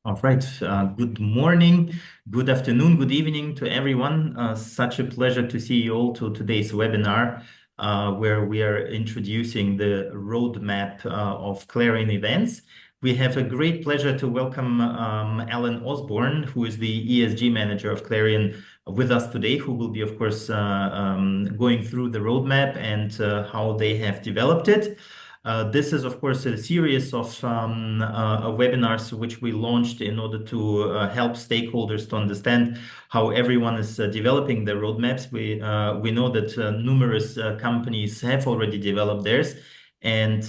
All right. Good morning, good afternoon, good evening to everyone. Such a pleasure to see you all to today's webinar, where we are introducing the roadmap of Clarion Events. We have a great pleasure to welcome Alan Osborne, who is the ESG manager of Clarion, with us today, who will be, of course, going through the roadmap and how they have developed it. This is, of course, a series of webinars which we launched in order to help stakeholders to understand how everyone is developing their roadmaps. We know that numerous companies have already developed theirs, and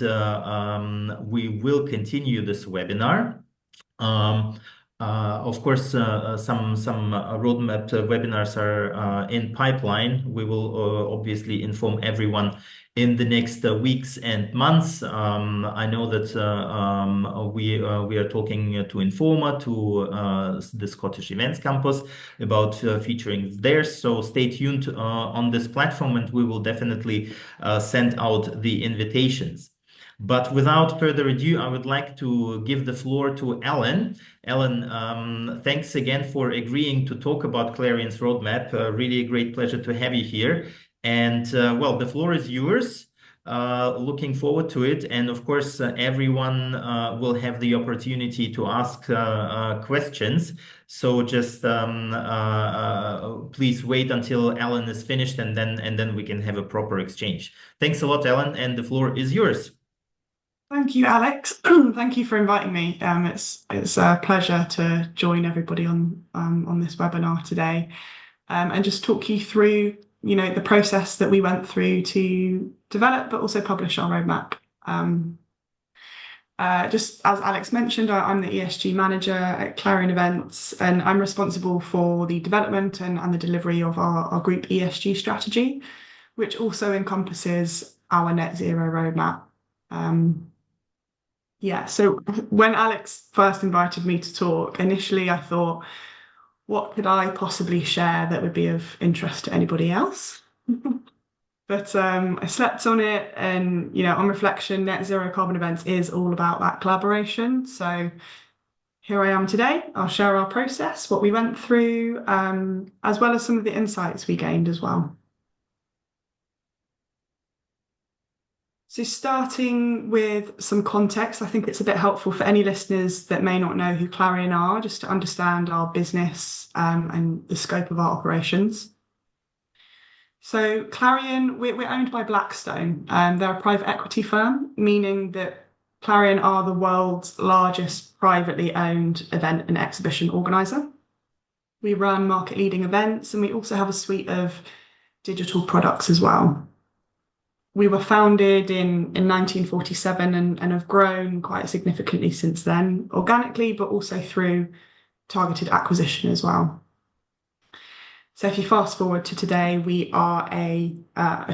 we will continue this webinar. Of course, some roadmap webinars are in pipeline. We will obviously inform everyone in the next weeks and months. I know that we are talking to Informa, to the Scottish Events Campus about featuring theirs. So stay tuned on this platform, and we will definitely send out the invitations. But without further ado, I would like to give the floor to Alan. Alan, thanks again for agreeing to talk about Clarion's roadmap. Really a great pleasure to have you here. And well, the floor is yours. Looking forward to it. And of course, everyone will have the opportunity to ask questions. So just please wait until Alan is finished, and then we can have a proper exchange. Thanks a lot, Alan, and the floor is yours. Thank you, Alex. Thank you for inviting me. It's a pleasure to join everybody on this webinar today, and just talk you through, the process that we went through to develop, but also publish our roadmap. Just as Alex mentioned, I'm the ESG manager at Clarion Events, and I'm responsible for the development and the delivery of our group ESG strategy, which also encompasses our net zero roadmap. So when Alex first invited me to talk, initially I thought, what could I possibly share that would be of interest to anybody else? But I slept on it, and on reflection, Net Zero Carbon Events is all about that collaboration. So here I am today. I'll share our process, what we went through, as well as some of the insights we gained as well. So starting with some context, I think it's a bit helpful for any listeners that may not know who Clarion are, just to understand our business and the scope of our operations. So Clarion, we're owned by Blackstone. They're a private equity firm, meaning that Clarion are the world's largest privately owned event and exhibition organizer. We run market-leading events, and we also have a suite of digital products as well. We were founded in 1947 and have grown quite significantly since then, organically, but also through targeted acquisition as well. So if you fast forward to today, we are a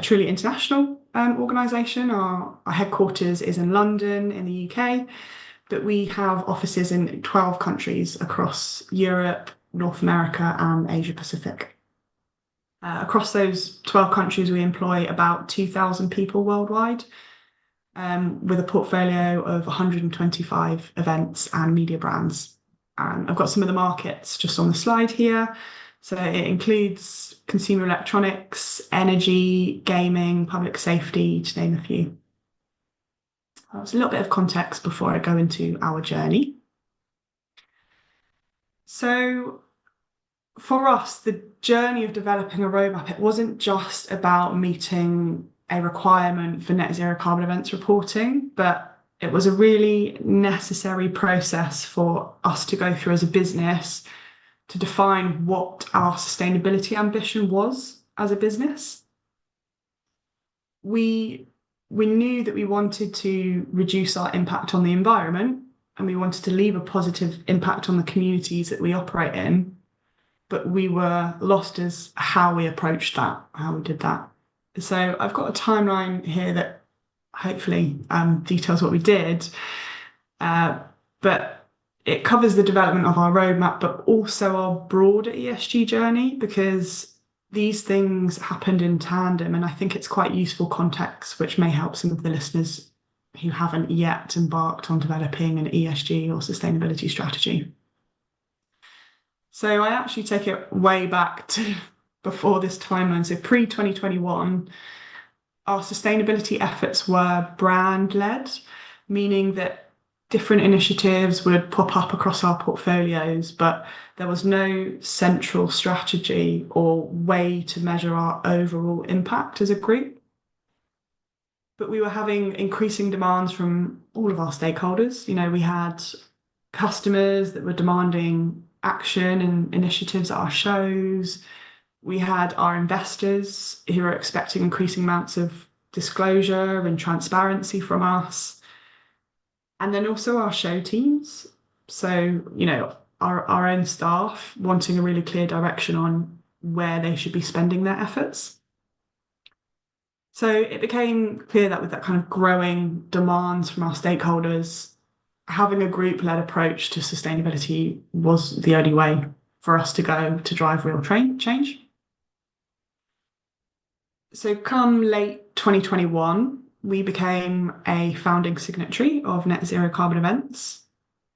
truly international organisation. Our headquarters is in London in the UK, but we have offices in 12 countries across Europe, North America and Asia Pacific. Across those 12 countries, we employ about 2,000 people worldwide, with a portfolio of 125 events and media brands. I've got some of the markets just on the slide here. So it includes consumer electronics, energy, gaming, public safety, to name a few. That's a little bit of context before I go into our journey. So for us, the journey of developing a roadmap, it wasn't just about meeting a requirement for net zero carbon events reporting, but it was a really necessary process for us to go through as a business to define what our sustainability ambition was as a business. We knew that we wanted to reduce our impact on the environment, and we wanted to leave a positive impact on the communities that we operate in. But we were lost as how we approached that, how we did that. So I've got a timeline here that hopefully details what we did, but it covers the development of our roadmap, but also our broader ESG journey, because these things happened in tandem, and I think it's quite useful context, which may help some of the listeners who haven't yet embarked on developing an ESG or sustainability strategy. So I actually take it way back to before this timeline. So pre-2021, our sustainability efforts were brand led, meaning that different initiatives would pop up across our portfolios, but there was no central strategy or way to measure our overall impact as a group. But we were having increasing demands from all of our stakeholders. We had customers that were demanding action and initiatives at our shows. We had our investors who were expecting increasing amounts of disclosure and transparency from us. And then also our show teams. So, our own staff wanting a really clear direction on where they should be spending their efforts. So it became clear that with that kind of growing demands from our stakeholders, having a group-led approach to sustainability was the only way for us to go to drive real change. So come late 2021, we became a founding signatory of Net Zero Carbon Events.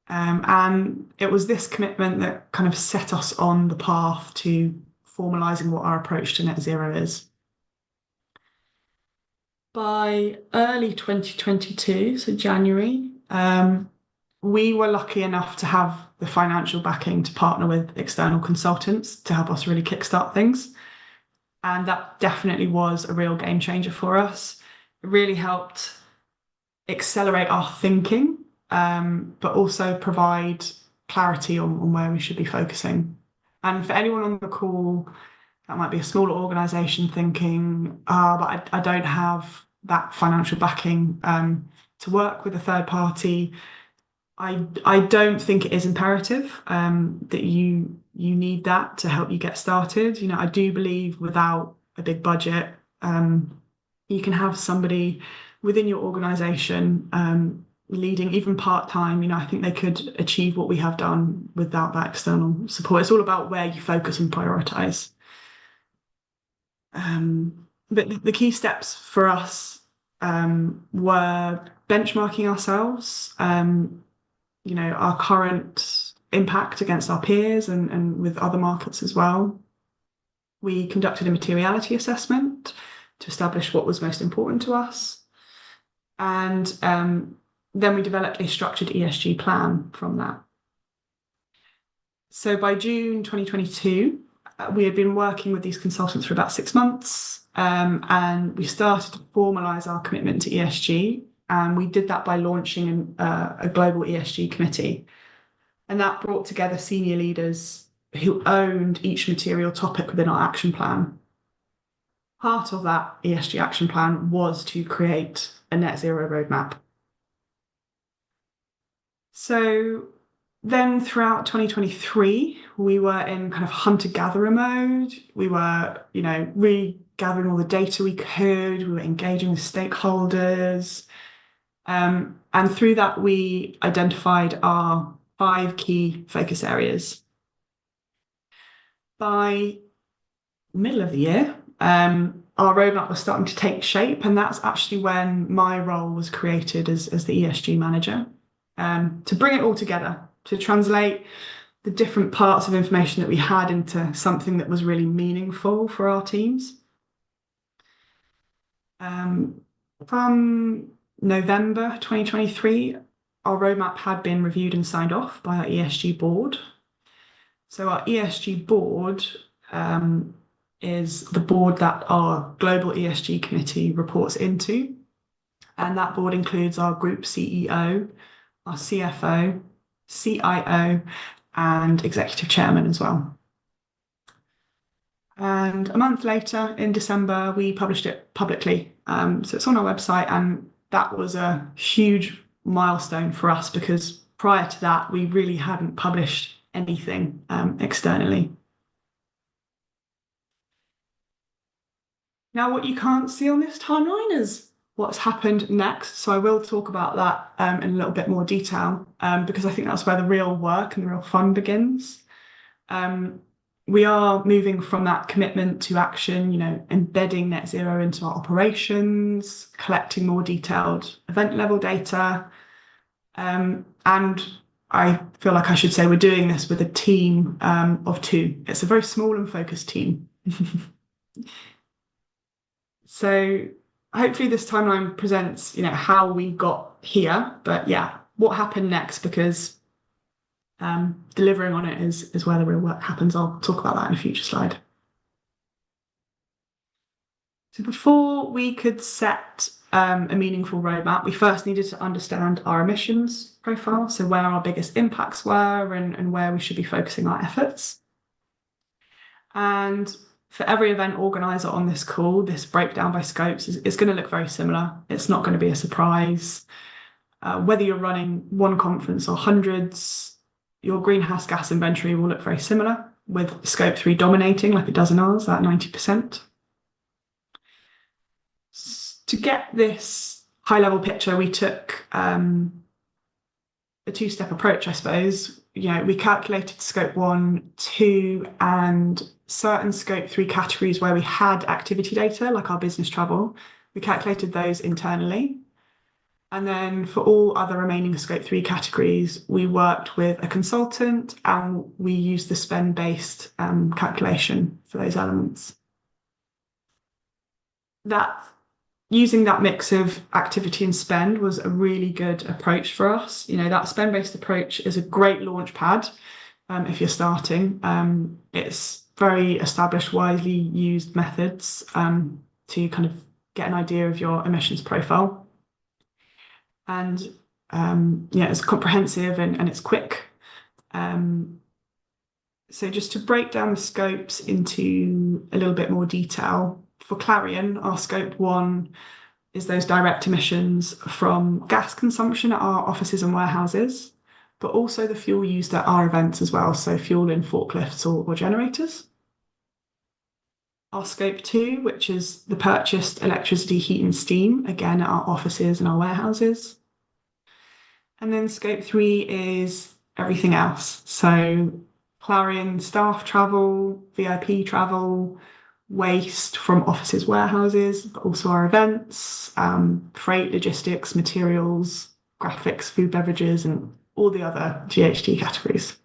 And it was this commitment that kind of set us on the path to formalising what our approach to net zero is. By early 2022, so January, we were lucky enough to have the financial backing to partner with external consultants to help us really kickstart things. And that definitely was a real game changer for us. It really helped accelerate our thinking, but also provide clarity on where we should be focusing. And for anyone on the call, that might be a smaller organisation thinking, but I don't have that financial backing to work with a third party. I don't think it is imperative that you need that to help you get started. I do believe without a big budget, you can have somebody within your organisation leading even part-time. I think they could achieve what we have done without that external support. It's all about where you focus and prioritise. But the key steps for us were benchmarking ourselves, our current impact against our peers and with other markets as well. We conducted a materiality assessment to establish what was most important to us. And then we developed a structured ESG plan from that. So by June 2022, we had been working with these consultants for about 6 months, and we started to formalise our commitment to ESG. And we did that by launching a global ESG committee. And that brought together senior leaders who owned each material topic within our action plan. Part of that ESG action plan was to create a net zero roadmap. So then throughout 2023, we were in kind of hunter-gatherer mode. We were, really gathering all the data we could. We were engaging with stakeholders. And through that, we identified our 5 key focus areas. By middle of the year, our roadmap was starting to take shape, and that's actually when my role was created as the ESG manager, to bring it all together, to translate the different parts of information that we had into something that was really meaningful for our teams. From November 2023, our roadmap had been reviewed and signed off by our ESG board. So our ESG board is the board that our global ESG committee reports into. And that board includes our group CEO, our CFO, CIO, and executive chairman as well. And a month later, in December, we published it publicly. So it's on our website, and that was a huge milestone for us because prior to that, we really hadn't published anything externally. Now, what you can't see on this timeline is what's happened next. So I will talk about that in a little bit more detail because I think that's where the real work and the real fun begins. We are moving from that commitment to action, embedding net zero into our operations, collecting more detailed event level data, and I feel like I should say we're doing this with a team of two. It's a very small and focused team. So hopefully this timeline presents, how we got here. But yeah, what happened next? Because delivering on it is where the real work happens. I'll talk about that in a future slide. So before we could set a meaningful roadmap, we first needed to understand our emissions profile, so where our biggest impacts were and where we should be focusing our efforts. And for every event organizer on this call, this breakdown by scopes is going to look very similar. It's not going to be a surprise. Whether you're running one conference or hundreds, your greenhouse gas inventory will look very similar, with scope 3 dominating like it does in ours at 90%. To get this high level picture, we took a two-step approach, I suppose. We calculated scope 1, 2, and certain scope 3 categories where we had activity data, like our business travel. We calculated those internally. And then for all other remaining scope 3 categories, we worked with a consultant and we used the spend-based calculation for those elements. Using that mix of activity and spend was a really good approach for us. That spend-based approach is a great launch pad if you're starting. It's very established, widely used methods to kind of get an idea of your emissions profile. And it's comprehensive and it's quick. So just to break down the scopes into a little bit more detail, for Clarion, our scope 1 is those direct emissions from gas consumption at our offices and warehouses, but also the fuel used at our events as well, so fuel in forklifts or generators. Our scope 2, which is the purchased electricity, heat and steam, again at our offices and our warehouses. And then scope 3 is everything else. So Clarion staff travel, VIP travel, waste from offices, warehouses, but also our events, freight, logistics, materials, graphics, food, beverages, and all the other GHG categories.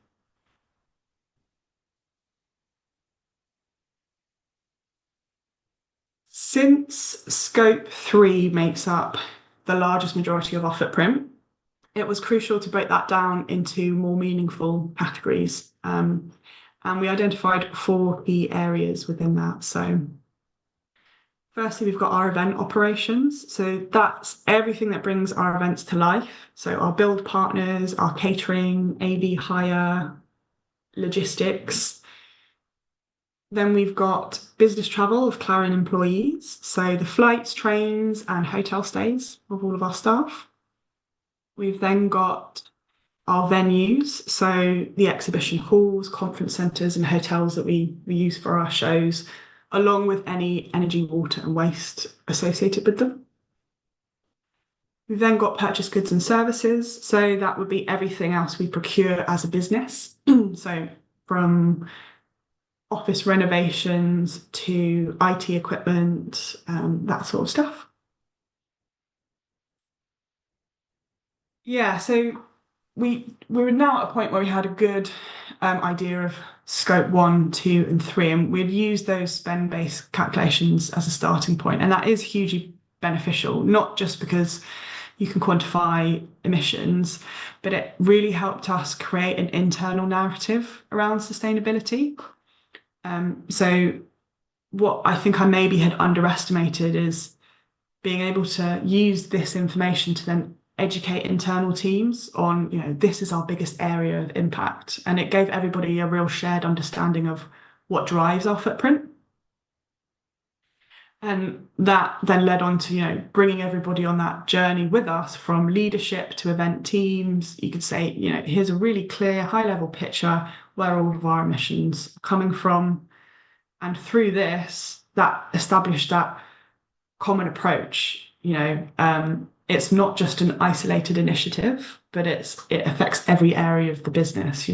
Since scope 3 makes up the largest majority of our footprint, it was crucial to break that down into more meaningful categories. And we identified 4 key areas within that. So firstly, we've got our event operations. So that's everything that brings our events to life. So our build partners, our catering, AV hire, logistics. Then we've got business travel of Clarion employees. So the flights, trains, and hotel stays of all of our staff. We've then got our venues, so the exhibition halls, conference centres, and hotels that we use for our shows, along with any energy, water, and waste associated with them. We've then got purchased goods and services, so that would be everything else we procure as a business. So from office renovations to IT equipment, that sort of stuff. Yeah, so we were now at a point where we had a good idea of scope 1, 2, and 3, and we'd used those spend-based calculations as a starting point, and that is hugely beneficial, not just because you can quantify emissions, but it really helped us create an internal narrative around sustainability. So what I think I maybe had underestimated is being able to use this information to then educate internal teams on, this is our biggest area of impact. And it gave everybody a real shared understanding of what drives our footprint. And that then led on to, bringing everybody on that journey with us from leadership to event teams. You could say, here's a really clear high level picture where all of our emissions are coming from. And through this, that established that common approach, it's not just an isolated initiative, but it affects every area of the business.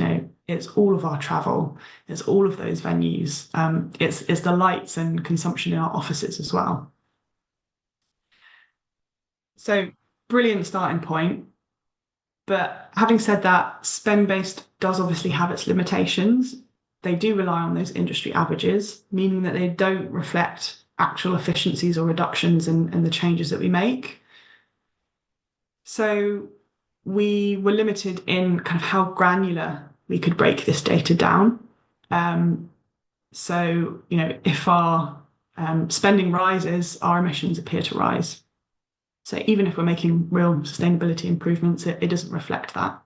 It's all of our travel, it's all of those venues, it's the lights and consumption in our offices as well. So brilliant starting point. But having said that, spend-based does obviously have its limitations. They do rely on those industry averages, meaning that they don't reflect actual efficiencies or reductions in the changes that we make. So we were limited in kind of how granular we could break this data down. So, if our spending rises, our emissions appear to rise. So even if we're making real sustainability improvements, it doesn't reflect that.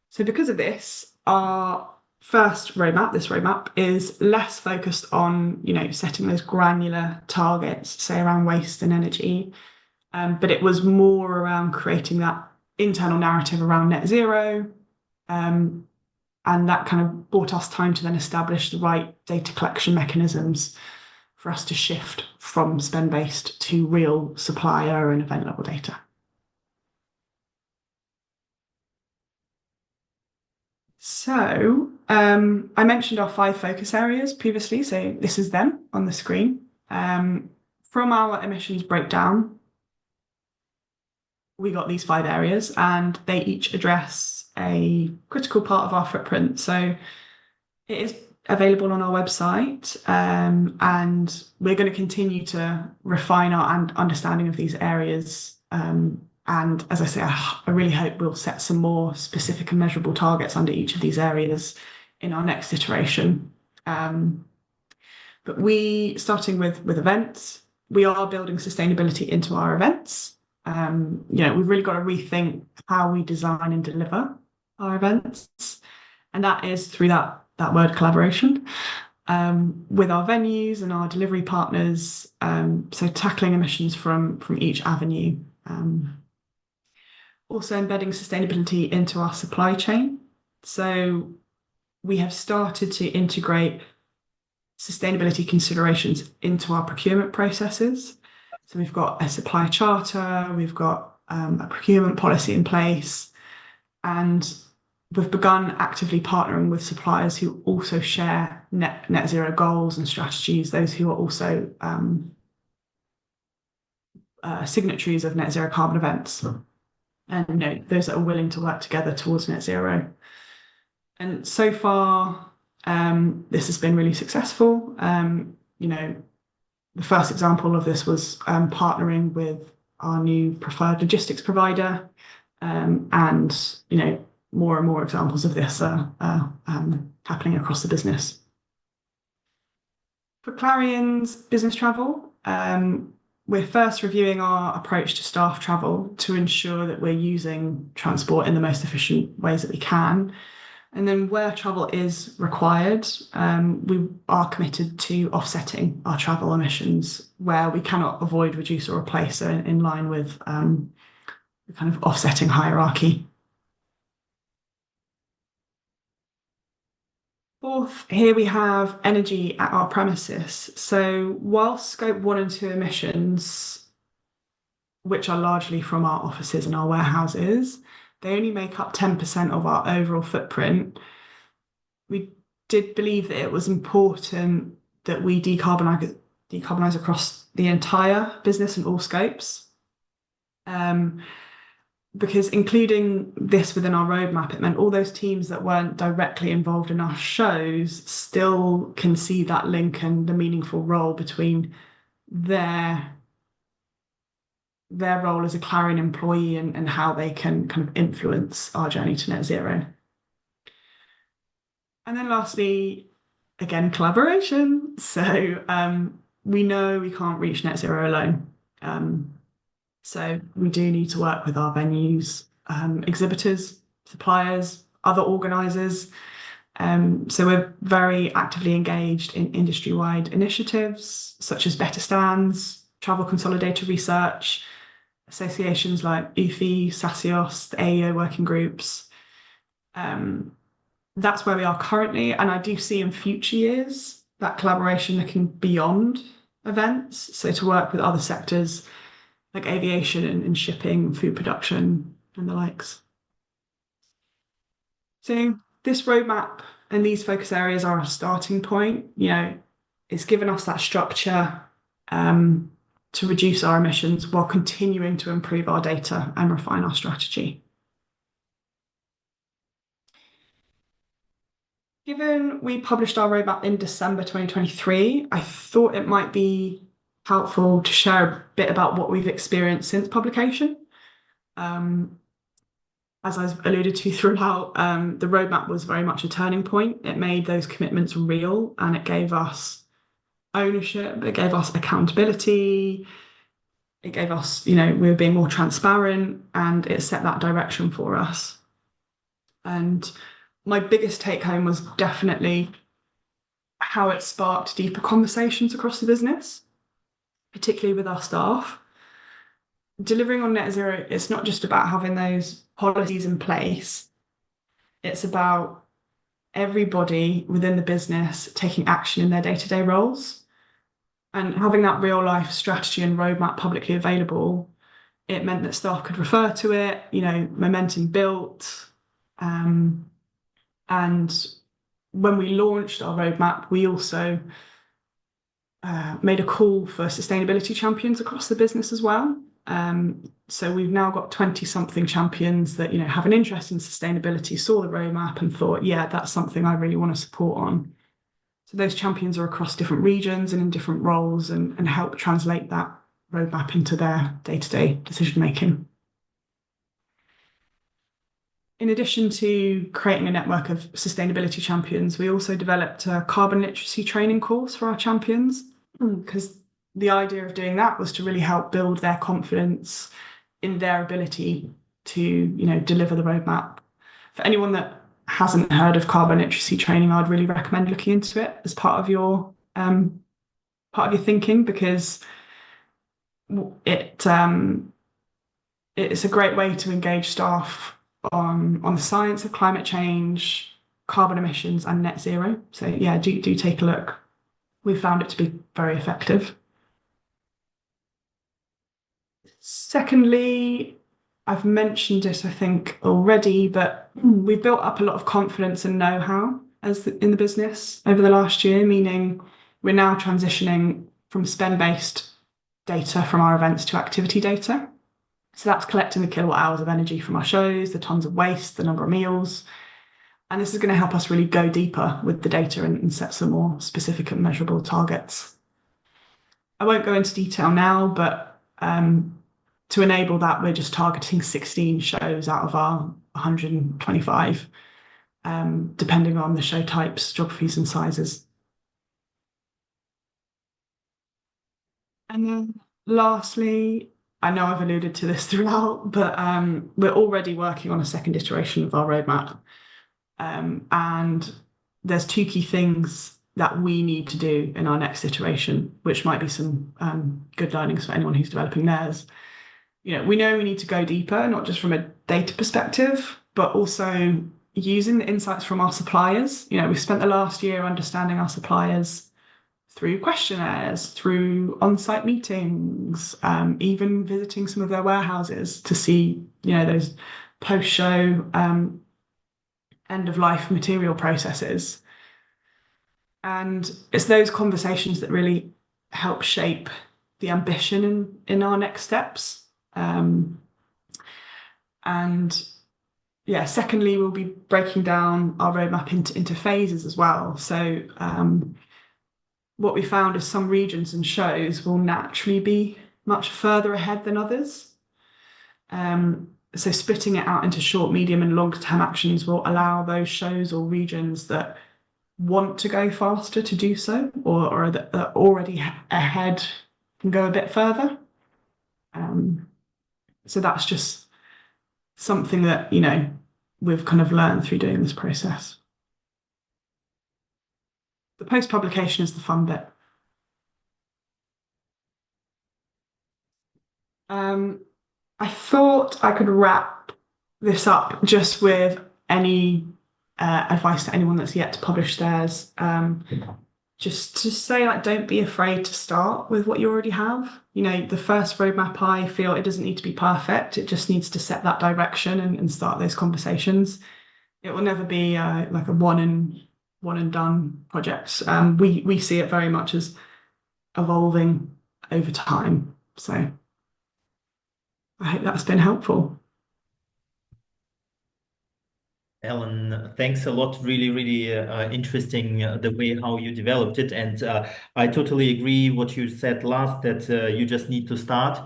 So because of this, our first roadmap, this roadmap, is less focused on, setting those granular targets, say around waste and energy, but it was more around creating that internal narrative around net zero, and that kind of bought us time to then establish the right data collection mechanisms for us to shift from spend-based to real supplier and event level data. So I mentioned our 5 focus areas previously, so this is them on the screen. From our emissions breakdown, we got these 5 areas and they each address a critical part of our footprint. So it is available on our website, and we're going to continue to refine our understanding of these areas. And as I say, I really hope we'll set some more specific and measurable targets under each of these areas in our next iteration. But starting with events, we are building sustainability into our events. We've really got to rethink how we design and deliver our events, and that is through that word collaboration with our venues and our delivery partners. So tackling emissions from each avenue. Also embedding sustainability into our supply chain. So we have started to integrate sustainability considerations into our procurement processes. So we've got a supply charter, we've got a procurement policy in place, and we've begun actively partnering with suppliers who also share net zero goals and strategies, those who are also signatories of net zero carbon events, and those that are willing to work together towards net zero. And so far, this has been really successful. The first example of this was partnering with our new preferred logistics provider, and more and more examples of this are happening across the business. For Clarion's business travel, we're first reviewing our approach to staff travel to ensure that we're using transport in the most efficient ways that we can. And then where travel is required, we are committed to offsetting our travel emissions where we cannot avoid, reduce or replace, so in line with the kind of offsetting hierarchy. Fourth, here we have energy at our premises. So while scope 1 and 2 emissions, which are largely from our offices and our warehouses, they only make up 10% of our overall footprint. We did believe that it was important that we decarbonise across the entire business and all scopes. Because including this within our roadmap, it meant all those teams that weren't directly involved in our shows still can see that link and the meaningful role between their role as a Clarion employee and how they can kind of influence our journey to net zero. And then lastly, again, collaboration. So we know we can't reach net zero alone. So we do need to work with our venues, exhibitors, suppliers, other organisers. So we're very actively engaged in industry-wide initiatives such as Better Stands, Travel Consolidator Research, associations like UFI, SASIOS, the AEO working groups. That's where we are currently, and I do see in future years that collaboration looking beyond events, so to work with other sectors like aviation and shipping, food production, and the likes. So this roadmap and these focus areas are a starting point. It's given us that structure to reduce our emissions while continuing to improve our data and refine our strategy. Given we published our roadmap in December 2023, I thought it might be helpful to share a bit about what we've experienced since publication. Um, as I've alluded to throughout, the roadmap was very much a turning point. It made those commitments real and it gave us ownership, it gave us accountability, it gave us, we were being more transparent and it set that direction for us. And my biggest take home was definitely how it sparked deeper conversations across the business, particularly with our staff. Delivering on net zero, it's not just about having those policies in place, it's about everybody within the business taking action in their day-to-day roles and having that real life strategy and roadmap publicly available. It meant that staff could refer to it, momentum built. And when we launched our roadmap, we also made a call for sustainability champions across the business as well. So we've now got 20 something champions that have an interest in sustainability, saw the roadmap and thought, yeah, that's something I really want to support on. So those champions are across different regions and in different roles and help translate that roadmap into their day-to-day decision making. In addition to creating a network of sustainability champions, we also developed a carbon literacy training course for our champions, because the idea of doing that was to really help build their confidence in their ability to, deliver the roadmap. For anyone that hasn't heard of carbon literacy training, I'd really recommend looking into it as part of your thinking, because it's a great way to engage staff on the science of climate change, carbon emissions, and net zero. So yeah, do take a look. We found it to be very effective. Secondly, I've mentioned it, I think, already, but we've built up a lot of confidence and know-how in the business over the last year, meaning we're now transitioning from spend-based data from our events to activity data. So that's collecting the kilowatt hours of energy from our shows, the tons of waste, the number of meals. And this is going to help us really go deeper with the data and set some more specific and measurable targets. I won't go into detail now, but to enable that, we're just targeting 16 shows out of our 125, depending on the show types, geographies, and sizes. And then lastly, I know I've alluded to this throughout, but we're already working on a second iteration of our roadmap. And there's two key things that we need to do in our next iteration, which might be some good learnings for anyone who's developing theirs. We know we need to go deeper, not just from a data perspective, but also using the insights from our suppliers. We've spent the last year understanding our suppliers through questionnaires, through on-site meetings, even visiting some of their warehouses to see, those post-show end-of-life material processes. And it's those conversations that really help shape the ambition in our next steps. And yeah, secondly, we'll be breaking down our roadmap into phases as well. So what we found is some regions and shows will naturally be much further ahead than others. So splitting it out into short, medium, and longer term actions will allow those shows or regions that want to go faster to do so, or that are already ahead can go a bit further. So that's just something that, we've kind of learned through doing this process. The post-publication is the fun bit. I thought I could wrap this up just with any advice to anyone that's yet to publish theirs. Just to say, don't be afraid to start with what you already have. The first roadmap, I feel it doesn't need to be perfect. It just needs to set that direction and start those conversations. It will never be like a one and done project. We see it very much as evolving over time. So I hope that's been helpful. Ellen, thanks a lot. Really, really interesting the way how you developed it. And I totally agree what you said last, that you just need to start.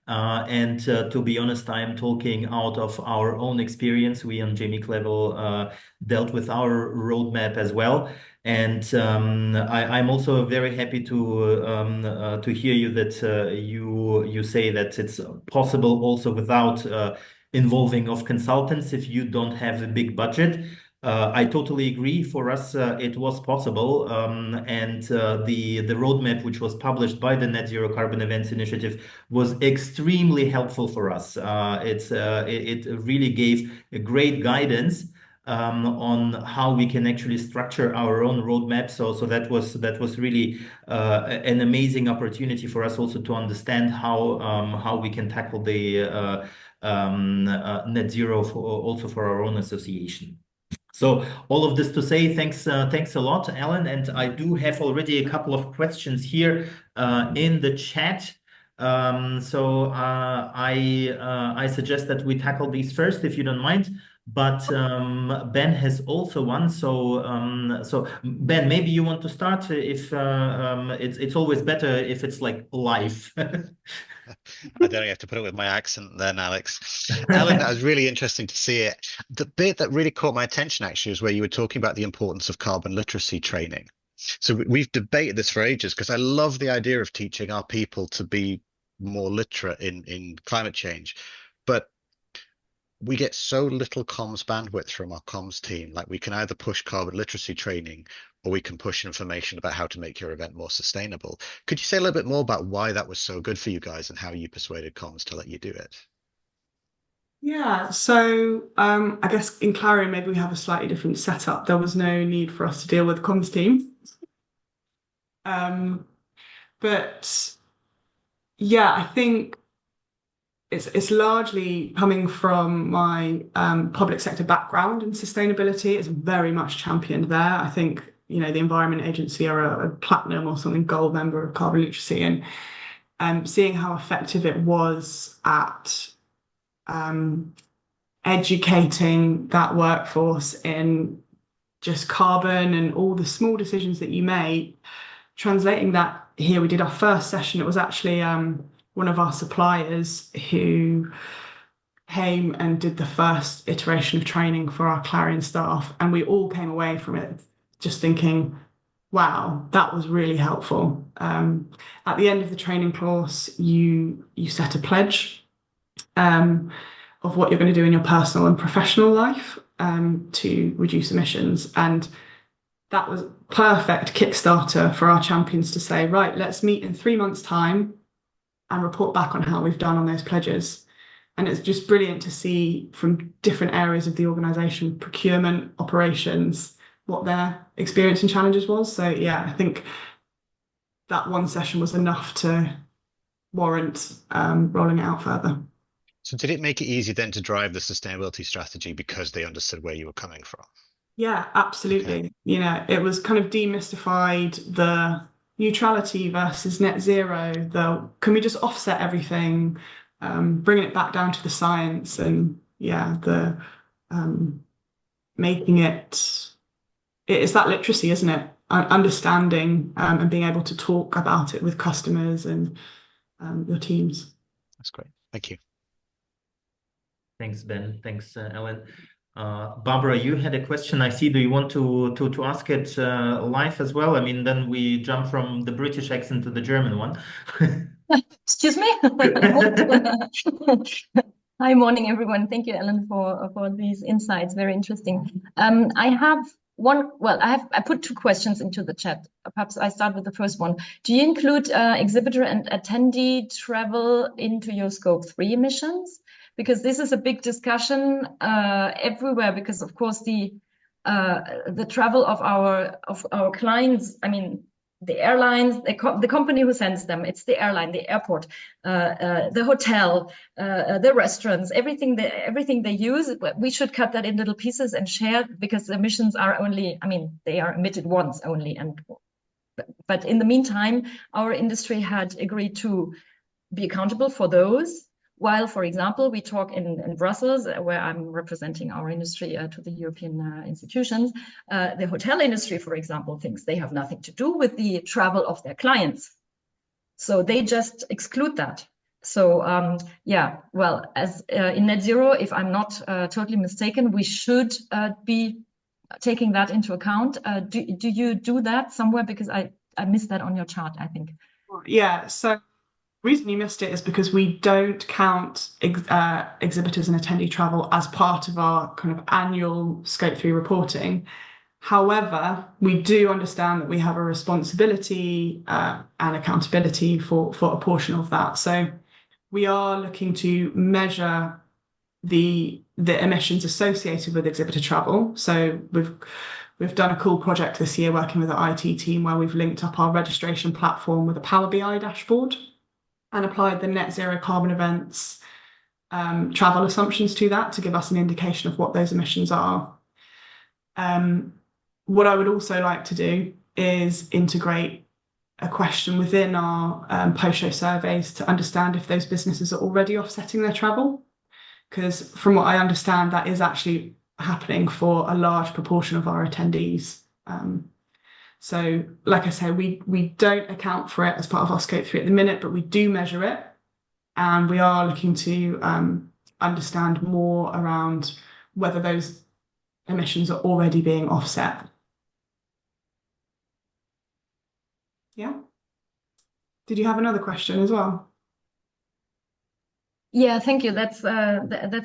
And to be honest, I am talking out of our own experience. We on Jamie Clevel dealt with our roadmap as well. And I'm also very happy to hear you that you say that it's possible also without involving of consultants if you don't have a big budget. I totally agree. For us, it was possible, and the roadmap, which was published by the Net Zero Carbon Events Initiative, was extremely helpful for us. It really gave a great guidance on how we can actually structure our own roadmap. So that was really an amazing opportunity for us also to understand how we can tackle the net zero also for our own association. So all of this to say, thanks a lot, Alan. And I do have already a couple of questions here in the chat. I suggest that we tackle these first, if you don't mind. But Ben has also one. So Ben, maybe you want to start. If it's always better if it's like live. I don't have to put it with my accent then, Alex. Ellen, that was really interesting to see it. The bit that really caught my attention actually was where you were talking about the importance of carbon literacy training. So we've debated this for ages because I love the idea of teaching our people to be more literate in climate change. But we get so little comms bandwidth from our comms team. Like we can either push carbon literacy training or we can push information about how to make your event more sustainable. Could you say a little bit more about why that was so good for you guys and how you persuaded comms to let you do it? Yeah, so I guess in Clarion maybe we have a slightly different setup. There was no need for us to deal with comms team. Um, but yeah, I think it's largely coming from my public sector background in sustainability. It's very much championed there. I think, the Environment Agency are a platinum or something gold member of carbon literacy, and seeing how effective it was at um, educating that workforce in just carbon and all the small decisions that you make, translating that here. We did our first session. It was actually one of our suppliers who came and did the first iteration of training for our Clarion staff, and we all came away from it just thinking, wow, that was really helpful. At the end of the training course, you set a pledge um, of what you're going to do in your personal and professional life to reduce emissions. And that was perfect Kickstarter for our champions to say, right, let's meet in 3 months' time and report back on how we've done on those pledges. And it's just brilliant to see from different areas of the organisation, procurement, operations, what their experience and challenges was. So yeah, I think that one session was enough to warrant rolling it out further. So did it make it easy then to drive the sustainability strategy because they understood where you were coming from? Yeah, Okay. absolutely. It was kind of demystified the neutrality versus net zero, the can we just offset everything, bringing it back down to the science, and yeah, the um, making it's that literacy, isn't it? Understanding and being able to talk about it with customers and your teams. That's great. Thank you. Thanks, Ben. Thanks, Ellen. Barbara, you had a question. I see. Do you want to ask it live as well? I mean, then we jump from the British accent to the German one. Excuse me. Hi, morning, everyone. Thank you, Ellen, for these insights. Very interesting. I have one. Well, I put two questions into the chat. Perhaps I start with the first one. Do you include exhibitor and attendee travel into your scope 3 emissions? Because this is a big discussion everywhere. Because of course the travel of our clients. I mean, the airlines, the company who sends them, it's the airline, the airport, the hotel, the restaurants, everything they use. We should cut that in little pieces and share, because the emissions are only, I mean, they are emitted once only. But in the meantime, our industry had agreed to be accountable for those While, for example, we talk in Brussels, where I'm representing our industry to the European institutions, the hotel industry, for example, thinks they have nothing to do with the travel of their clients. So they just exclude that. So yeah, well, as in net zero, if I'm not totally mistaken, we should be taking that into account. Do you do that somewhere? Because I missed that on your chart, I think. Yeah, so the reason you missed it is because we don't count exhibitors and attendee travel as part of our kind of annual Scope 3 reporting. However, we do understand that we have a responsibility and accountability for a portion of that. So we are looking to measure the emissions associated with exhibitor travel. So we've done a cool project this year working with the IT team where we've linked up our registration platform with a Power BI dashboard and applied the net zero carbon events travel assumptions to that to give us an indication of what those emissions are. What I would also like to do is integrate a question within our post-show surveys to understand if those businesses are already offsetting their travel. Because from what I understand, that is actually happening for a large proportion of our attendees. So, like I say, we don't account for it as part of our Scope 3 at the minute, but we do measure it. And we are looking to understand more around whether those emissions are already being offset. Yeah. Did you have another question as well? Yeah, thank you. That's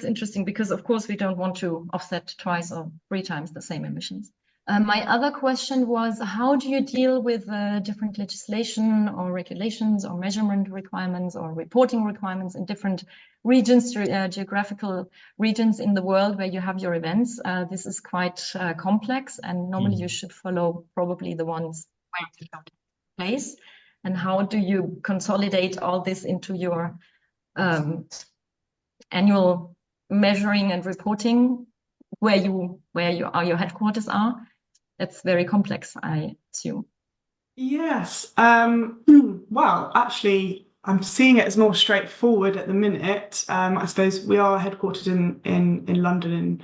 interesting because, of course, we don't want to offset twice or three times the same emissions. My other question was, how do you deal with different legislation or regulations or measurement requirements or reporting requirements in different regions, geographical regions in the world where you have your events? This is quite complex, and normally you should follow probably the ones where you have place. And how do you consolidate all this into your annual measuring and reporting where your headquarters are? That's very complex, I assume. Yes. Well, actually, I'm seeing it as more straightforward at the minute. I suppose we are headquartered in London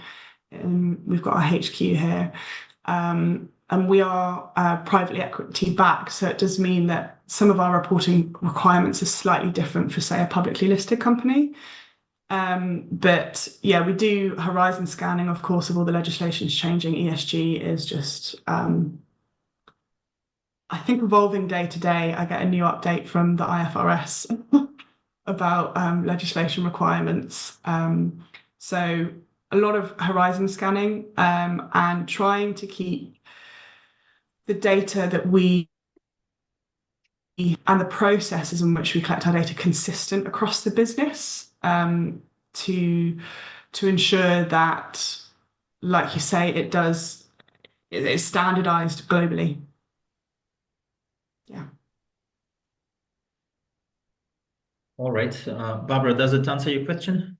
and we've got our HQ here. And we are privately equity backed, so it does mean that some of our reporting requirements are slightly different for, say, a publicly listed company. But yeah, we do horizon scanning, of course, of all the legislations changing. ESG is just, I think, evolving day to day. I get a new update from the IFRS about legislation requirements. So a lot of horizon scanning and trying to keep the data that we and the processes in which we collect our data consistent across the business to ensure that, like you say, it's standardized globally. Yeah. All right. Barbara, does it answer your question?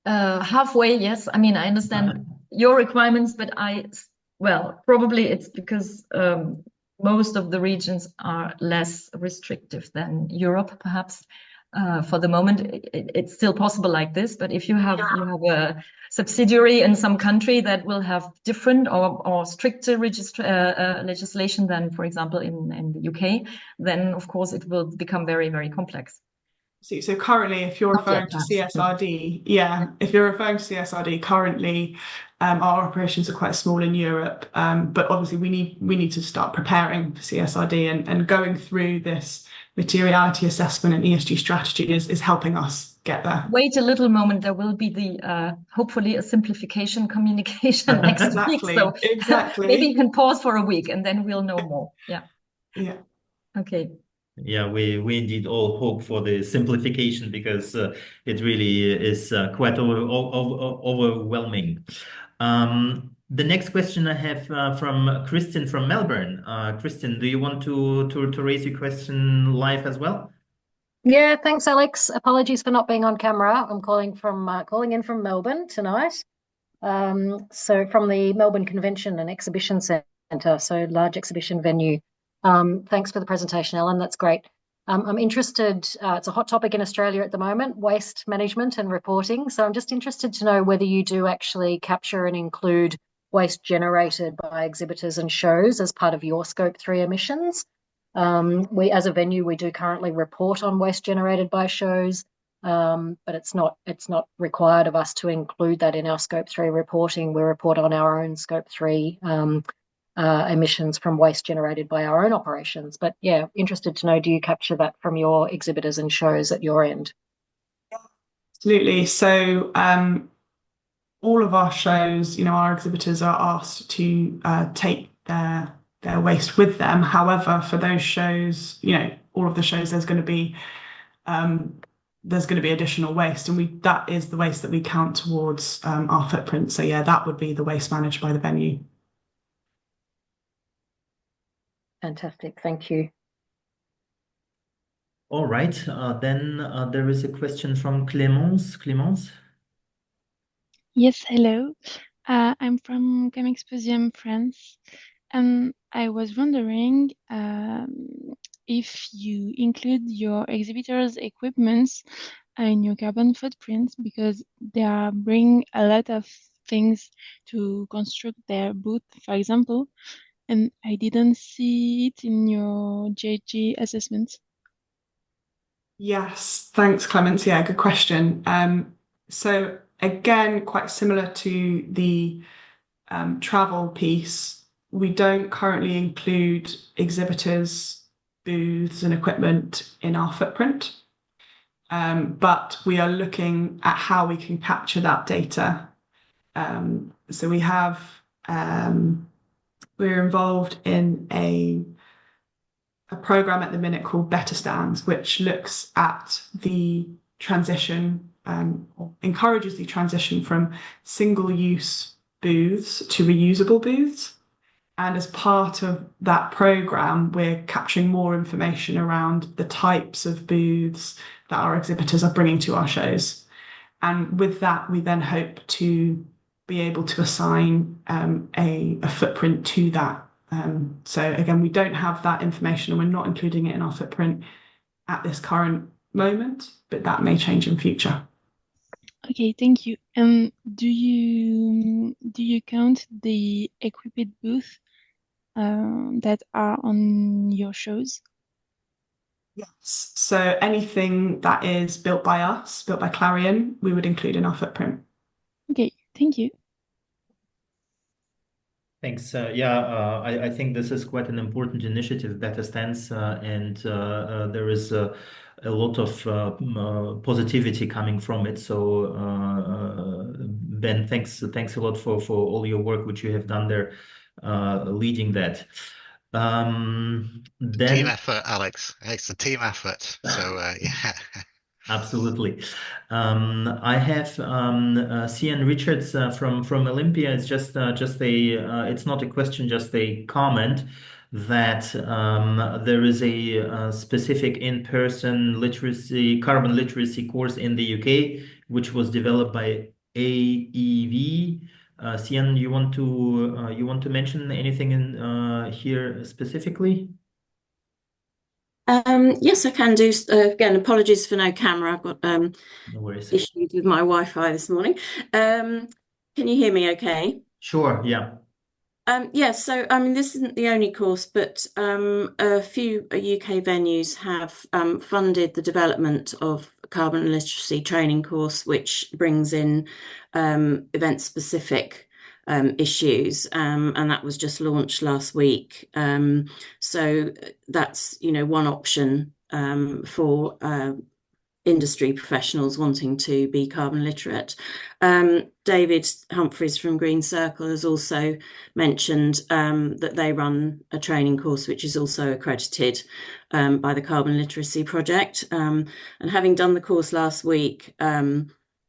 Halfway, yes. I mean, I understand your requirements, but well, probably it's because most of the regions are less restrictive than Europe, perhaps. For the moment, it's still possible like this, but if you have a subsidiary in some country that will have different or stricter legislation than, for example, in the UK, then of course it will become very, very complex. So currently, if you're referring to CSRD, if you're referring to CSRD, currently our operations are quite small in Europe, but obviously we need to start preparing for CSRD and going through this materiality assessment and ESG strategy is helping us get there. Wait a little moment, there will be the hopefully a simplification communication next week. So exactly. Maybe you can pause for a week and then we'll know more. Yeah. Yeah. Okay. Yeah, we indeed all hope for the simplification because it really is quite overwhelming. The next question I have from Kristen from Melbourne. Kristen, do you want to raise your question live as well? Yeah, thanks, Alex. Apologies for not being on camera. I'm calling in from Melbourne tonight. So from the Melbourne Convention and Exhibition Centre, so large exhibition venue. Thanks for the presentation, Ellen. That's great. I'm interested, it's a hot topic in Australia at the moment, waste management and reporting. So I'm just interested to know whether you do actually capture and include waste generated by exhibitors and shows as part of your Scope 3 emissions. We, as a venue, we do currently report on waste generated by shows, but it's not required of us to include that in our Scope 3 reporting. We report on our own Scope 3 emissions from waste generated by our own operations. But yeah, interested to know, do you capture that from your exhibitors and shows at your end? Absolutely. So all of our shows, our exhibitors are asked to take their waste with them. However, for those shows, all of the shows, there's going to be additional waste, and that is the waste that we count towards our footprint. So yeah, that would be the waste managed by the venue. Fantastic, thank you. All right, then there is a question from Clémence. Clémence? Yes, hello. I'm from Comexposium, France, and I was wondering if you include your exhibitors' equipments in your carbon footprint, because they are bring a lot of things to construct their booth, for example, and I didn't see it in your JG assessment. Yes, thanks, Clements. Yeah, good question. So again, quite similar to the travel piece, we don't currently include exhibitors, booths, and equipment in our footprint. But we are looking at how we can capture that data. So we're involved in a program at the minute called Better Stands, which looks at the transition, or encourages the transition from single-use booths to reusable booths. And as part of that program, we're capturing more information around the types of booths that our exhibitors are bringing to our shows. And with that, we then hope to be able to assign a footprint to that. So again, we don't have that information, and we're not including it in our footprint at this current moment, but that may change in future. Okay, thank you. And do you count the equipped booth that are on your shows? Yes. So anything that is built by us, built by Clarion, we would include in our footprint. Okay, thank you. Thanks. I think this is quite an important initiative, Better Stance, and there is a lot of positivity coming from it. So, Ben, thanks a lot for all your work which you have done there, leading that. Team effort, Alex. It's a team effort. So yeah. Absolutely. I have Cian Richards from Olympia. It's just a it's not a question, just a comment that there is a specific in-person carbon literacy course in the UK, which was developed by AEV. Cian, you want to mention anything in here specifically? Yes, I can do. Again, apologies for no camera. I've got No worries. issues with my Wi-Fi this morning. Can you hear me okay? Sure, yeah. Yeah, so I mean, this isn't the only course, but a few UK venues have funded the development of a carbon literacy training course, which brings in event-specific issues, and that was just launched last week. So that's one option for industry professionals wanting to be carbon literate. David Humphreys from Green Circle has also mentioned that they run a training course which is also accredited by the Carbon Literacy Project. And having done the course last week,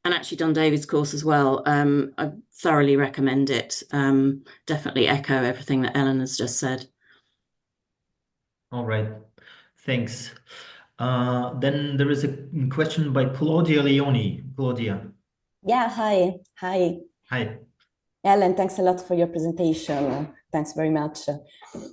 and actually done David's course as well, I thoroughly recommend it. Definitely echo everything that Ellen has just said. All right, thanks. Then there is a question by Claudia Leone. Claudia. Yeah, hi. Hi. Ellen, thanks a lot for your presentation. Thanks very much.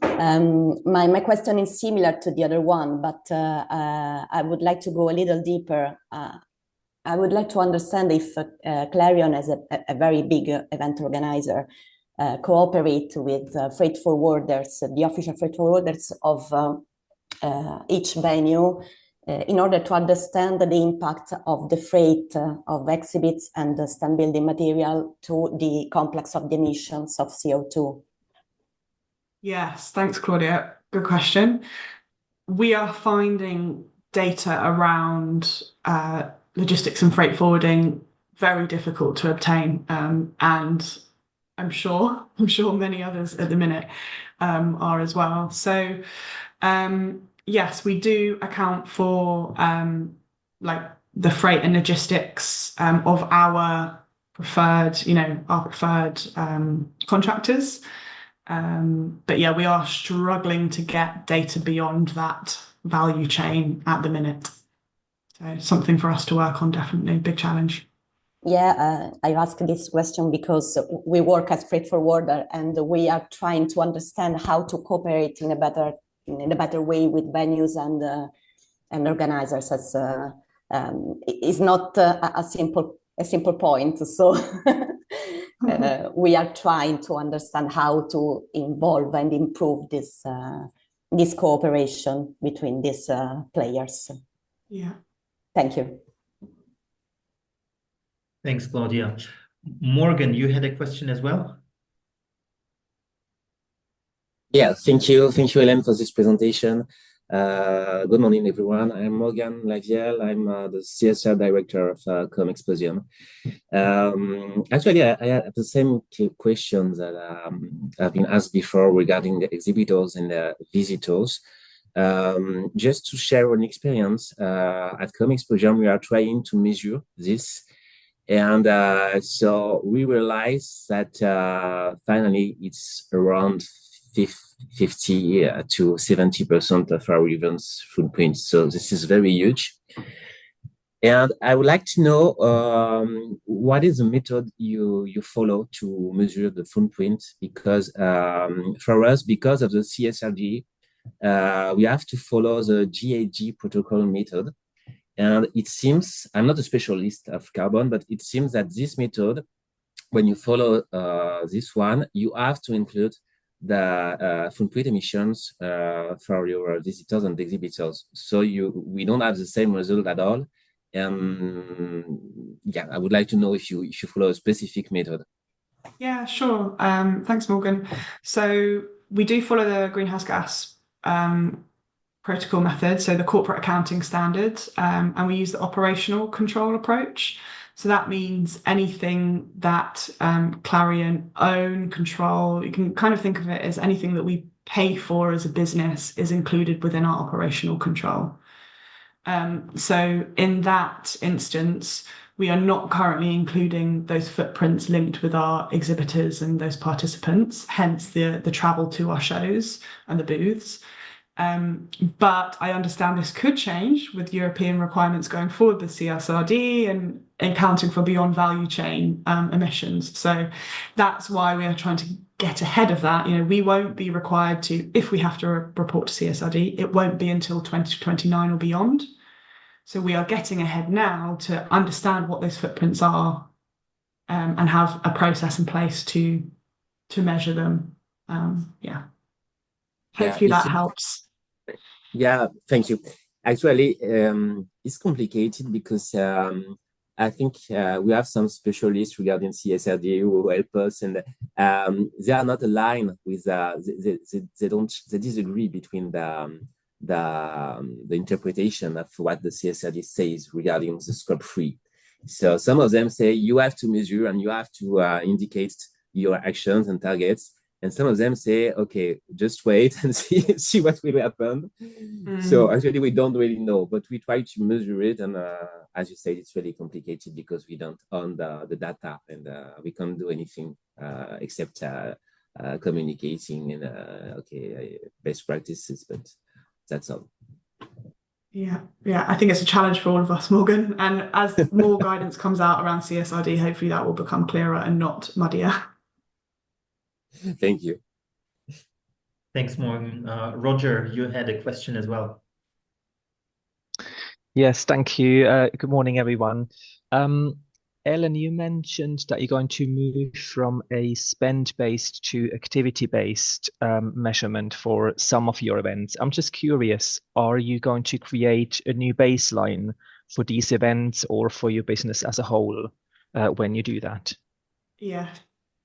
My question is similar to the other one, but I would like to go a little deeper. I would like to understand if Clarion, as a very big event organizer, cooperate with freight forwarders, the official freight forwarders of each venue, in order to understand the impact of the freight of exhibits and the stand building material to the complex of the emissions of CO2. Yes, thanks, Claudia. Good question. We are finding data around logistics and freight forwarding very difficult to obtain, and I'm sure many others at the minute are as well. So yes, we do account for like the freight and logistics of our preferred contractors. But yeah, we are struggling to get data beyond that value chain at the minute. So something for us to work on, definitely, big challenge. Yeah, I asked this question because we work as freight forwarder and we are trying to understand how to cooperate in a better way with venues and organizers. As it's not a simple point. So we are trying to understand how to involve and improve this cooperation between these players. Yeah. Thank you. Thanks, Claudia. Morgan, you had a question as well? Yeah, thank you, Hélène, for this presentation. Good morning, everyone. I'm Morgan Lavielle. I'm the CSR director of Comexposium. Actually, I had the same questions that have been asked before regarding the exhibitors and the visitors. Just to share an experience, at Comexposium, we are trying to measure this. And so we realized that finally it's around 50 to 70% of our events footprint. So this is very huge. And I would like to know what is the method you follow to measure the footprint? Because for us, because of the CSRD, we have to follow the GHG protocol method. And it seems, I'm not a specialist of carbon, but it seems that this method, when you follow this one, you have to include the footprint emissions for your visitors and exhibitors. So we don't have the same result at all. Yeah, I would like to know if you follow a specific method. Yeah, sure. Thanks, Morgan. So we do follow the greenhouse gas protocol method, so the corporate accounting standards, and we use the operational control approach. So that means anything that Clarion own, control, you can kind of think of it as anything that we pay for as a business is included within our operational control. So in that instance, we are not currently including those footprints linked with our exhibitors and those participants, hence the travel to our shows and the booths. But I understand this could change with European requirements going forward with CSRD and accounting for beyond value chain emissions. So that's why we are trying to get ahead of that. We won't be required to, if we have to report to CSRD, it won't be until 2029 or beyond. So we are getting ahead now to understand what those footprints are and have a process in place to measure them. Yeah. Hopefully that helps. Yeah, thank you. Actually, it's complicated because I think we have some specialists regarding CSRD who help us, and they are not aligned with they disagree between the interpretation of what the CSRD says regarding the scope 3. So some of them say you have to measure and you have to indicate your actions and targets. And some of them say, okay, just wait and see what will happen. So actually, we don't really know, but we try to measure it. And as you said, it's really complicated because we don't own the data and we can't do anything except communicating and, best practices, but that's all. Yeah, I think it's a challenge for all of us, Morgan. And as more guidance comes out around CSRD, hopefully that will become clearer and not muddier. Thank you. Thanks, Morgan. Roger, you had a question as well. Yes, thank you. Good morning, everyone. Ellen, you mentioned that you're going to move from a spend-based to activity-based measurement for some of your events. I'm just curious, are you going to create a new baseline for these events or for your business as a whole when you do that? Yeah,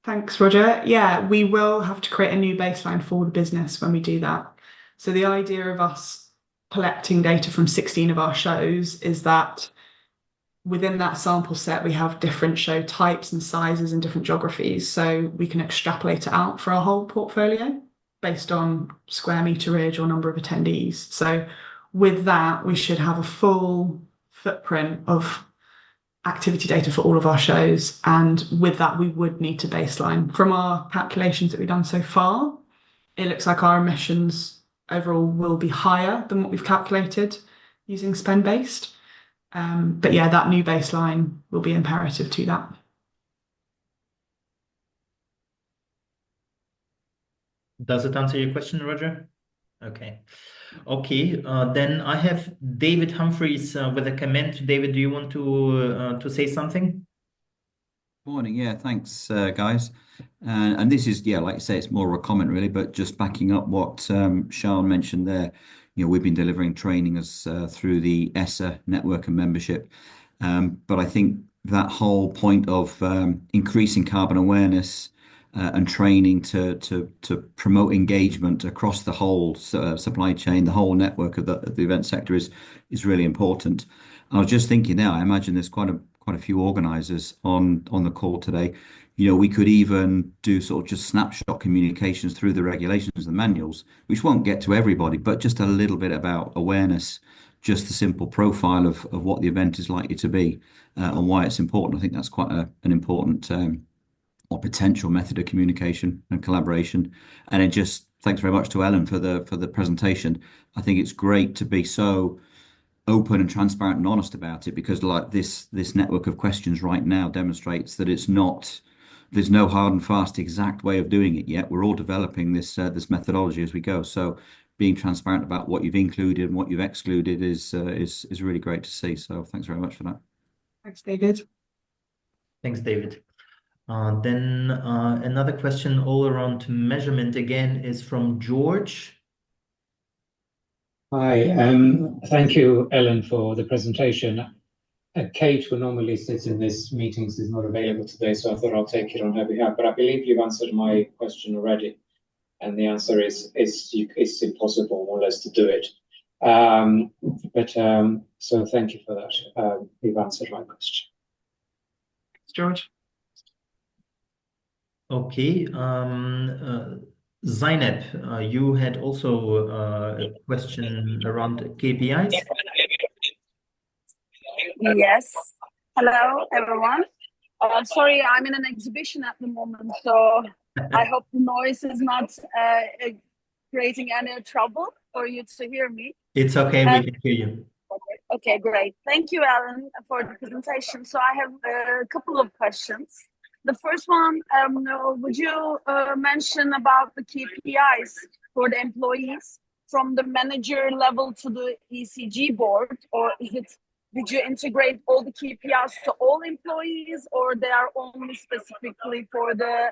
thanks, Roger. Yeah, we will have to create a new baseline for the business when we do that. So the idea of us collecting data from 16 of our shows is that within that sample set, we have different show types and sizes and different geographies. So we can extrapolate it out for our whole portfolio based on square meterage or number of attendees. So with that, we should have a full footprint of activity data for all of our shows. And with that, we would need to baseline. From our calculations that we've done so far, it looks like our emissions overall will be higher than what we've calculated using spend-based. But yeah, that new baseline will be imperative to that. Does it answer your question, Roger? Okay. Okay, then I have David Humphreys with a comment. David, do you want to say something? Morning, yeah, thanks, guys. And this is, yeah, like I say, it's more of a comment really, but just backing up what Sian mentioned there. We've been delivering training as through the ESSA network and membership. But I think that whole point of increasing carbon awareness and training to promote engagement across the whole supply chain, the whole network of the event sector is really important. I was just thinking now, I imagine there's quite a few organisers on the call today. We could even do sort of just snapshot communications through the regulations and manuals, which won't get to everybody, but just a little bit about awareness, just the simple profile of what the event is likely to be and why it's important. I think that's quite an important or potential method of communication and collaboration. And it just thanks very much to Ellen for the presentation. I think it's great to be so open and transparent and honest about it, because like this network of questions right now demonstrates that there's no hard and fast exact way of doing it yet. We're all developing this methodology as we go. So being transparent about what you've included and what you've excluded is really great to see. So thanks very much for that. Thanks, David. Thanks, David. Then another question all around measurement again is from George. Hi, thank you, Ellen, for the presentation. Kate, who normally sits in these meetings, is not available today, so I thought I'll take it on her behalf. But I believe you've answered my question already, and the answer is it's impossible, more or less, to do it. So thank you for that. You've answered my question. Thanks, George. Okay. Zainab, you had also a question around KPIs. Yes. Hello, everyone. Sorry, I'm in an exhibition at the moment, so I hope the noise is not creating any trouble for you to hear me. It's okay, we can hear you. Okay, great. Thank you, Ellen, for the presentation. So I have a couple of questions. The first one, would you mention about the KPIs for the employees from the manager level to the ECG board, or did you integrate all the KPIs to all employees, or they are only specifically for the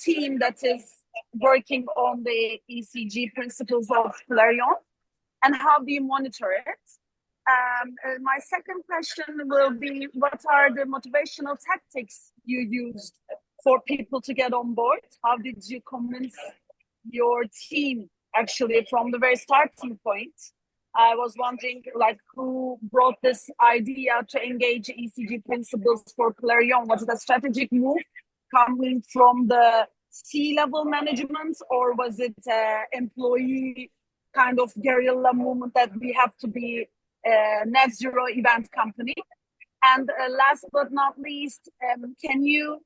team that is working on the ECG principles of Clarion? And how do you monitor it? My second question will be, what are the motivational tactics you used for people to get on board? How did you convince your team actually from the very starting point? I was wondering, who brought this idea to engage ECG principles for Clarion? Was it a strategic move coming from the C-level management, or was it employee kind of guerrilla movement that we have to be a net zero event company? And last but not least, can you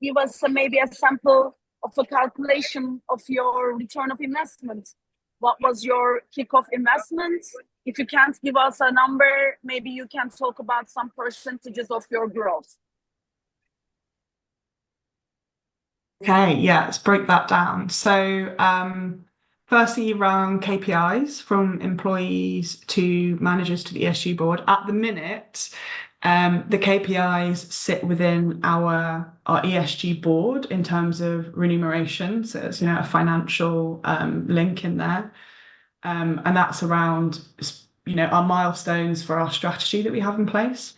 give us maybe a sample of a calculation of your return of investment? What was your kickoff investment? If you can't give us a number, maybe you can talk about some percentages of your growth. Okay, yeah, let's break that down. So, firstly, around KPIs from employees to managers to the ESG board. At the minute, the KPIs sit within our ESG board in terms of remuneration. So it's a financial link in there, and that's around our milestones for our strategy that we have in place.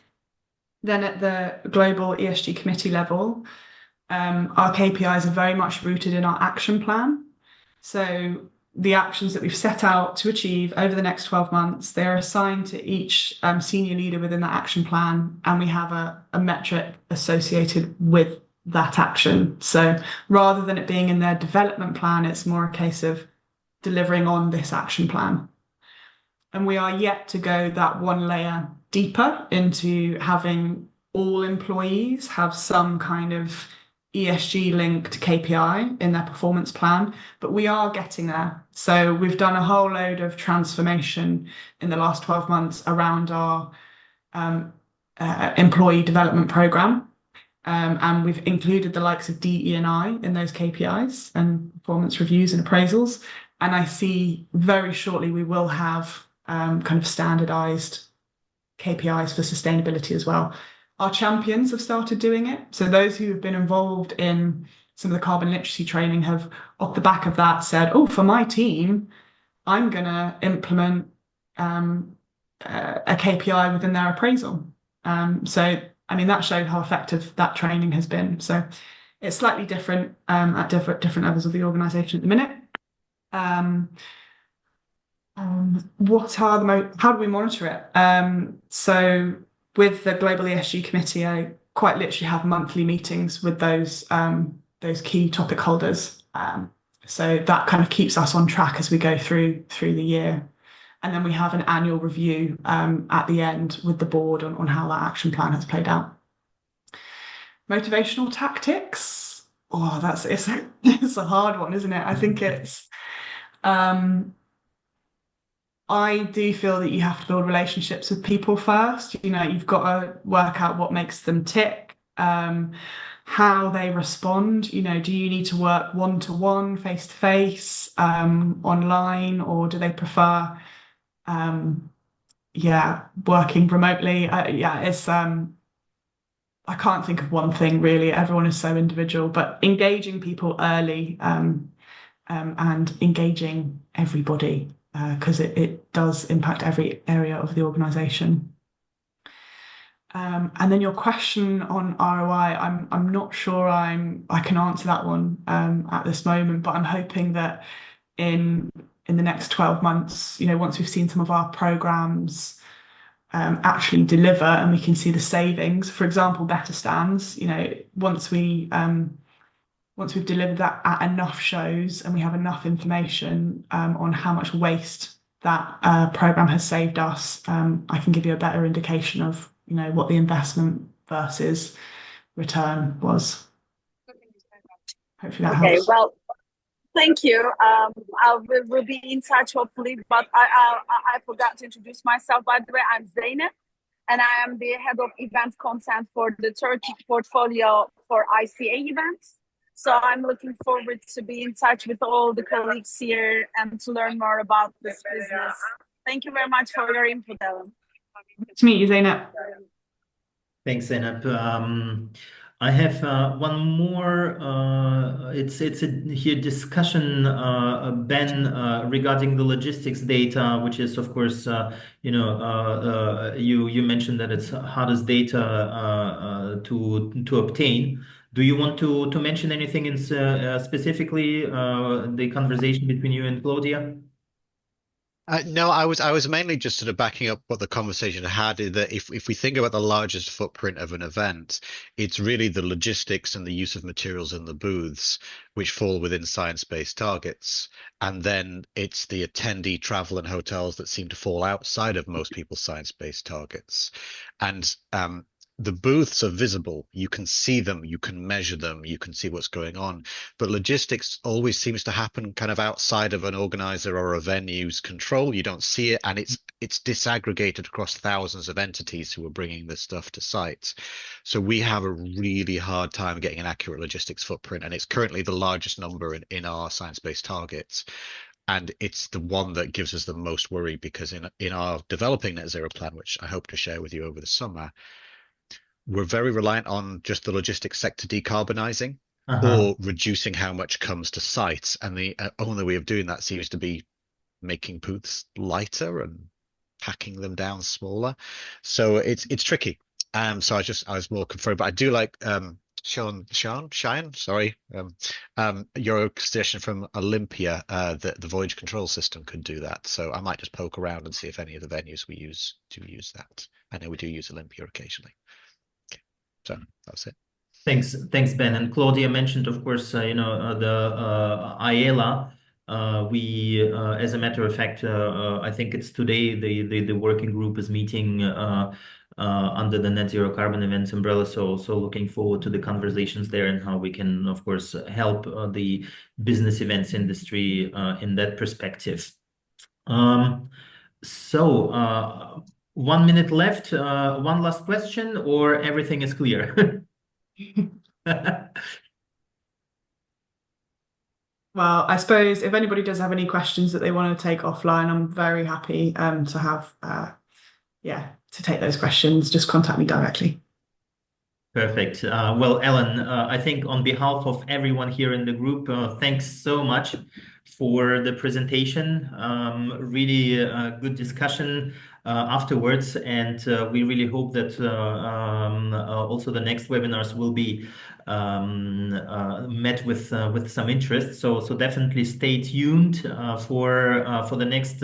Then at the global ESG committee level, our KPIs are very much rooted in our action plan. So the actions that we've set out to achieve over the next 12 months, they're assigned to each senior leader within that action plan, and we have a metric associated with that action. So rather than it being in their development plan, it's more a case of delivering on this action plan. And we are yet to go that one layer deeper into having all employees have some kind of ESG linked KPI in their performance plan, but we are getting there. So we've done a whole load of transformation in the last 12 months around our employee development program. And we've included the likes of DE&I in those KPIs and performance reviews and appraisals. And I see very shortly we will have kind of standardized KPIs for sustainability as well. Our champions have started doing it. So those who have been involved in some of the carbon literacy training have, off the back of that, said, oh, for my team, I'm going to implement a KPI within their appraisal. So, I mean, that showed how effective that training has been. So it's slightly different at different levels of the organization at the minute. How do we monitor it? So with the Global ESG Committee, I quite literally have monthly meetings with those key topic holders. So that kind of keeps us on track as we go through the year. And then we have an annual review at the end with the board on how that action plan has played out. Motivational tactics. Oh, it's a hard one, isn't it? I think it's I do feel that you have to build relationships with people first. You've got to work out what makes them tick, how they respond. Do you need to work one-to-one, face-to-face, online, or do they prefer, working remotely? I can't think of one thing really. Everyone is so individual, but engaging people early, and engaging everybody, because it does impact every area of the organization. And then your question on ROI, I'm not sure I can answer that one at this moment, but I'm hoping that in the next 12 months, once we've seen some of our programs actually deliver and we can see the savings, for example, better stands, once we've delivered that at enough shows and we have enough information on how much waste that program has saved us, I can give you a better indication of what the investment versus return was. Hopefully that helps. Well, thank you. We'll be in touch hopefully, but I forgot to introduce myself. By the way, I'm Zeynep, and I am the head of event content for the Turkey portfolio for ICA events. So I'm looking forward to be in touch with all the colleagues here and to learn more about this business. Thank you very much for your input, Ellen. Nice to meet you, Zeynep. Thanks, Zeynep. I have one more. It's a here discussion, Ben, regarding the logistics data, which is of course you mentioned that it's hardest data to obtain. Do you want to mention anything in specifically the conversation between you and Claudia? No, I was mainly just sort of backing up what the conversation had, that if we think about the largest footprint of an event, it's really the logistics and the use of materials in the booths, which fall within science-based targets. And then it's the attendee travel and hotels that seem to fall outside of most people's science-based targets. And the booths are visible. You can see them, you can measure them, you can see what's going on. But logistics always seems to happen kind of outside of an organizer or a venue's control. You don't see it, and it's disaggregated across thousands of entities who are bringing this stuff to sites. So we have a really hard time getting an accurate logistics footprint, and it's currently the largest number in our science-based targets. And it's the one that gives us the most worry, because in our developing net zero plan, which I hope to share with you over the summer, we're very reliant on just the logistics sector decarbonizing or reducing how much comes to sites. And the only way of doing that seems to be making booths lighter and packing them down smaller. So it's tricky. So I was more confirmed, but I do like Cheyenne, sorry. Your suggestion from Olympia, that the voyage control system could do that. So I might just poke around and see if any of the venues we use do use that. I know we do use Olympia occasionally. So that's it. Thanks, Ben. And Claudia mentioned, of course, the IELA. We, as a matter of fact, I think it's today the working group is meeting under the Net Zero Carbon Events umbrella. So looking forward to the conversations there and how we can, of course, help the business events industry in that perspective. 1 minute left. One last question, or everything is clear? Well, I suppose if anybody does have any questions that they want to take offline, I'm very happy to have, to take those questions. Just contact me directly. Perfect. Well, Ellen, I think on behalf of everyone here in the group, thanks so much for the presentation. Really good discussion afterwards, and we really hope that also the next webinars will be met with some interest. So definitely stay tuned for the next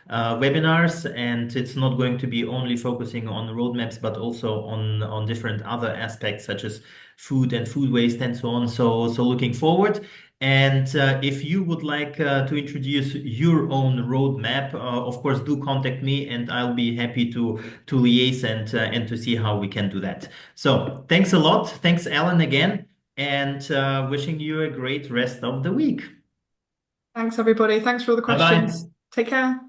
webinars, and it's not going to be only focusing on roadmaps, but also on different other aspects such as food and food waste and so on. So looking forward. And if you would like to introduce your own roadmap, of course, do contact me, and I'll be happy to liaise and to see how we can do that. So thanks a lot. Thanks, Alan, again, and wishing you a great rest of the week. Thanks, everybody. Thanks for all the questions. Bye-bye. Take care.